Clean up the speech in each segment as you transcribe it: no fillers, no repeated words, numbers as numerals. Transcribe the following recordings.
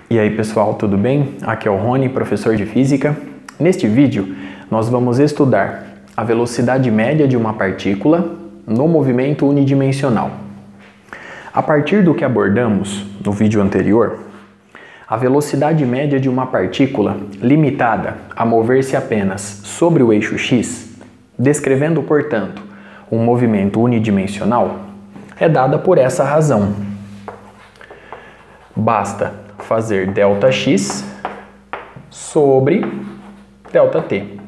E aí pessoal, tudo bem? Aqui é o Rony, professor de Física. Neste vídeo, nós vamos estudar a velocidade média de uma partícula no movimento unidimensional. A partir do que abordamos no vídeo anterior, a velocidade média de uma partícula limitada a mover-se apenas sobre o eixo x, descrevendo, portanto, um movimento unidimensional, é dada por essa razão. Basta fazer ΔX sobre ΔT.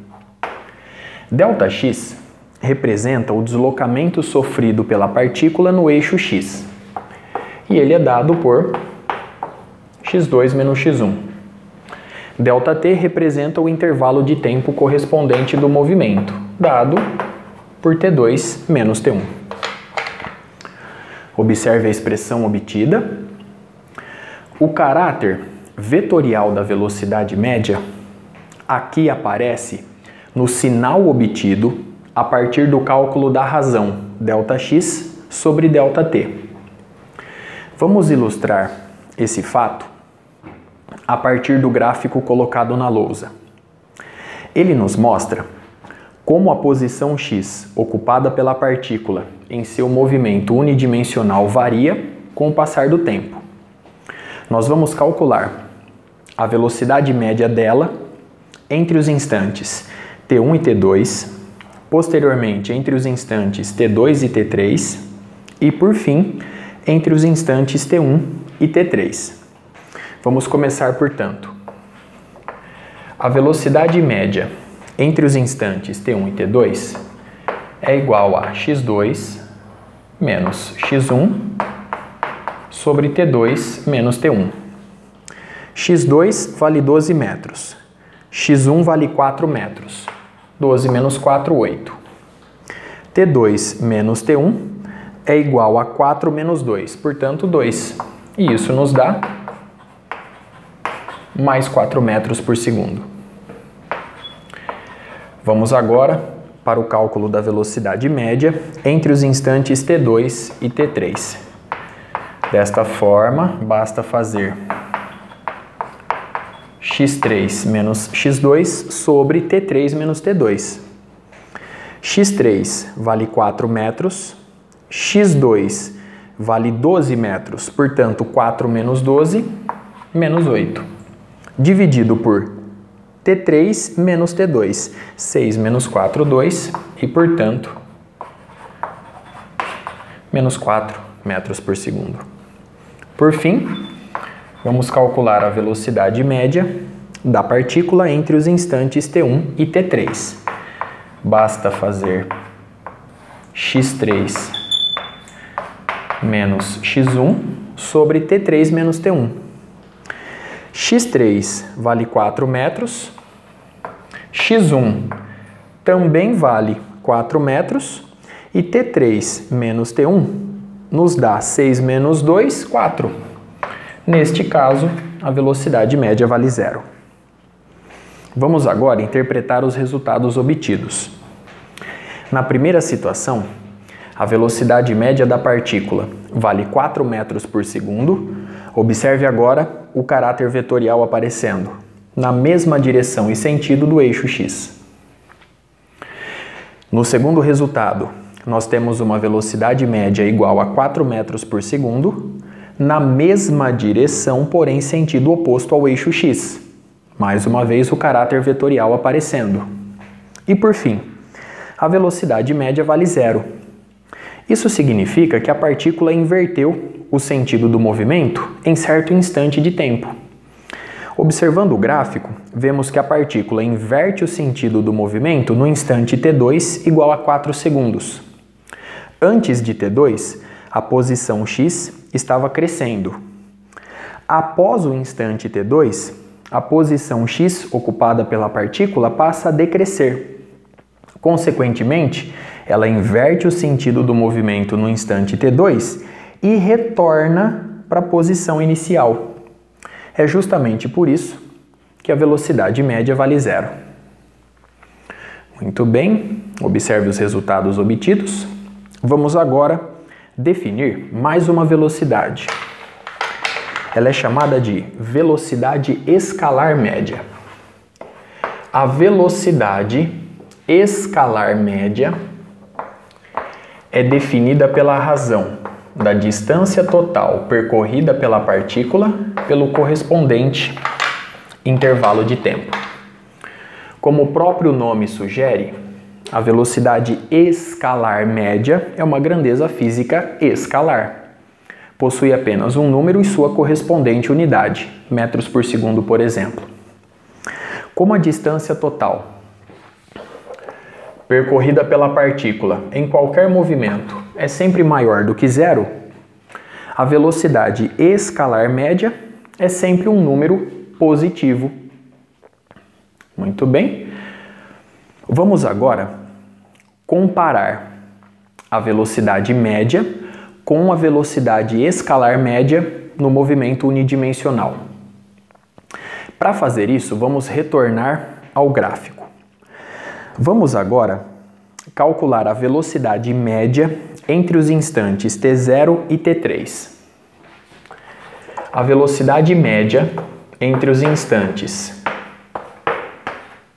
ΔX representa o deslocamento sofrido pela partícula no eixo x, e ele é dado por x2 menos x1. ΔT representa o intervalo de tempo correspondente do movimento, dado por T2 menos T1. Observe a expressão obtida. O caráter vetorial da velocidade média aqui aparece no sinal obtido a partir do cálculo da razão ΔX sobre ΔT. Vamos ilustrar esse fato a partir do gráfico colocado na lousa. Ele nos mostra como a posição x ocupada pela partícula em seu movimento unidimensional varia com o passar do tempo. Nós vamos calcular a velocidade média dela entre os instantes T1 e T2, posteriormente entre os instantes T2 e T3 e, por fim, entre os instantes T1 e T3. Vamos começar, portanto. A velocidade média entre os instantes T1 e T2 é igual a x2 menos x1 sobre T2 menos T1. x2 vale 12 metros, x1 vale 4 metros, 12 menos 4, 8. T2 menos T1 é igual a 4 menos 2, portanto 2. E isso nos dá mais 4 metros por segundo. Vamos agora para o cálculo da velocidade média entre os instantes T2 e T3. Desta forma, basta fazer x3 menos x2 sobre T3 menos T2. x3 vale 4 metros, x2 vale 12 metros, portanto 4 menos 12, menos 8. Dividido por T3 menos T2, 6 menos 4, 2, e portanto, menos 4 metros por segundo. Por fim, vamos calcular a velocidade média da partícula entre os instantes T1 e T3. Basta fazer x3 menos x1 sobre T3 menos T1. x3 vale 4 metros, x1 também vale 4 metros e T3 menos T1 nos dá 6 menos 2, 4. Neste caso, a velocidade média vale 0. Vamos agora interpretar os resultados obtidos. Na primeira situação, a velocidade média da partícula vale 4 metros por segundo. Observe agora o caráter vetorial aparecendo na mesma direção e sentido do eixo x. No segundo resultado, nós temos uma velocidade média igual a 4 metros por segundo, na mesma direção, porém sentido oposto ao eixo x. Mais uma vez o caráter vetorial aparecendo. E por fim, a velocidade média vale 0. Isso significa que a partícula inverteu o sentido do movimento em certo instante de tempo. Observando o gráfico, vemos que a partícula inverte o sentido do movimento no instante t2 igual a 4 segundos. Antes de T2, a posição x estava crescendo. Após o instante T2, a posição x ocupada pela partícula passa a decrescer. Consequentemente, ela inverte o sentido do movimento no instante T2 e retorna para a posição inicial. É justamente por isso que a velocidade média vale 0. Muito bem, observe os resultados obtidos. Vamos agora definir mais uma velocidade. ela é chamada de velocidade escalar média. A velocidade escalar média é definida pela razão da distância total percorrida pela partícula pelo correspondente intervalo de tempo. Como o próprio nome sugere, a velocidade escalar média é uma grandeza física escalar. Possui apenas um número e sua correspondente unidade, metros por segundo, por exemplo. Como a distância total percorrida pela partícula em qualquer movimento é sempre maior do que zero, a velocidade escalar média é sempre um número positivo. Muito bem. Vamos agora comparar a velocidade média com a velocidade escalar média no movimento unidimensional. Para fazer isso, vamos retornar ao gráfico. Vamos agora calcular a velocidade média entre os instantes t0 e t3. A velocidade média entre os instantes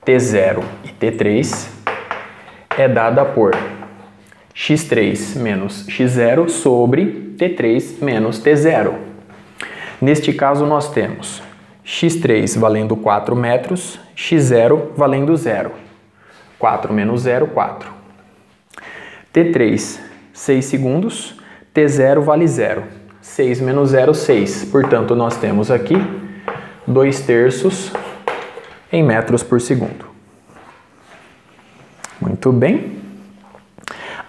t0 e t3 é dada por x3 menos x0 sobre t3 menos t0. Neste caso, nós temos x3 valendo 4 metros, x0 valendo 0. 4 menos 0, 4. T3, 6 segundos. T0 vale 0. 6 menos 0, 6. Portanto, nós temos aqui 2/3 em metros por segundo. Muito bem.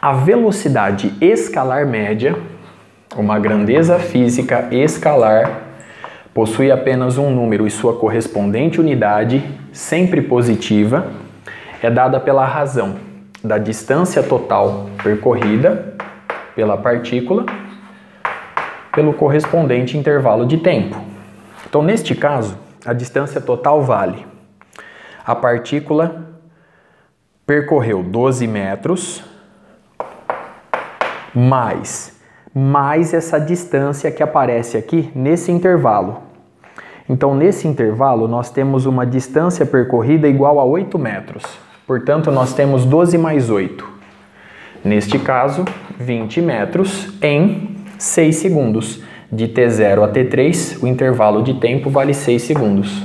A velocidade escalar média, uma grandeza física escalar, possui apenas um número e sua correspondente unidade, sempre positiva, é dada pela razão da distância total percorrida pela partícula pelo correspondente intervalo de tempo. Então, neste caso, a distância total vale: a partícula percorreu 12 metros mais essa distância que aparece aqui nesse intervalo. Então, nesse intervalo, nós temos uma distância percorrida igual a 8 metros. Portanto, nós temos 12 mais 8. Neste caso, 20 metros em 6 segundos. De T0 a T3, o intervalo de tempo vale 6 segundos.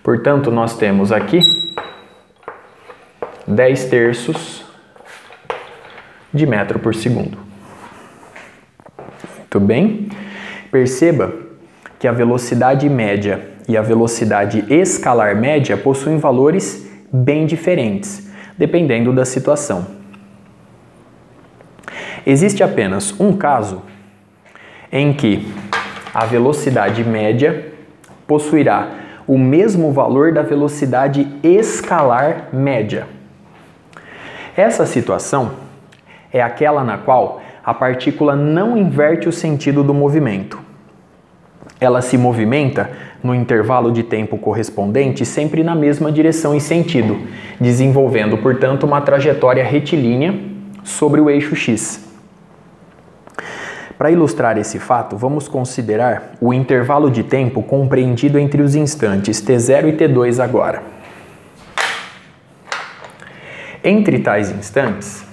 Portanto, nós temos aqui 10/3 de metro por segundo. Muito bem? Perceba que a velocidade média e a velocidade escalar média possuem valores bem diferentes, dependendo da situação. Existe apenas um caso em que a velocidade média possuirá o mesmo valor da velocidade escalar média. Essa situação é aquela na qual a partícula não inverte o sentido do movimento. Ela se movimenta no intervalo de tempo correspondente sempre na mesma direção e sentido, desenvolvendo, portanto, uma trajetória retilínea sobre o eixo x. Para ilustrar esse fato, vamos considerar o intervalo de tempo compreendido entre os instantes t0 e t2 agora. Entre tais instantes,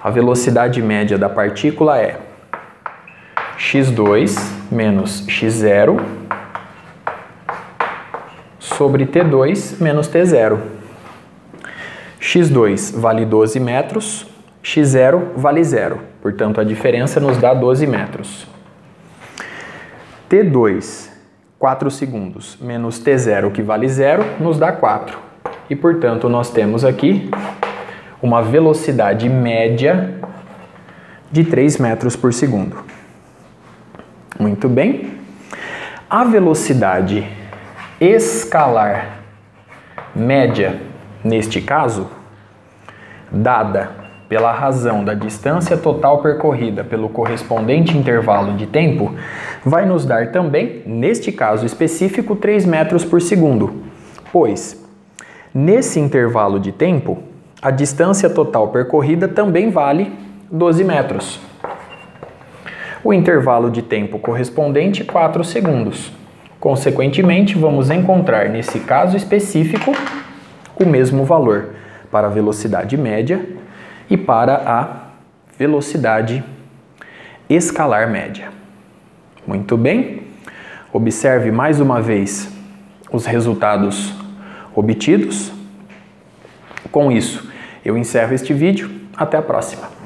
a velocidade média da partícula é x2 menos x0 sobre t2 menos t0. x2 vale 12 metros, x0 vale 0. Portanto, a diferença nos dá 12 metros. t2, 4 segundos, menos t0, que vale 0, nos dá 4. E, portanto, nós temos aqui uma velocidade média de 3 metros por segundo. Muito bem. A velocidade escalar média, neste caso, dada pela razão da distância total percorrida pelo correspondente intervalo de tempo, vai nos dar também, neste caso específico, 3 metros por segundo, pois, nesse intervalo de tempo, a distância total percorrida também vale 12 metros. O intervalo de tempo correspondente, 4 segundos. Consequentemente, vamos encontrar, nesse caso específico, o mesmo valor para a velocidade média e para a velocidade escalar média. Muito bem. Observe mais uma vez os resultados obtidos. Com isso, eu encerro este vídeo. Até a próxima.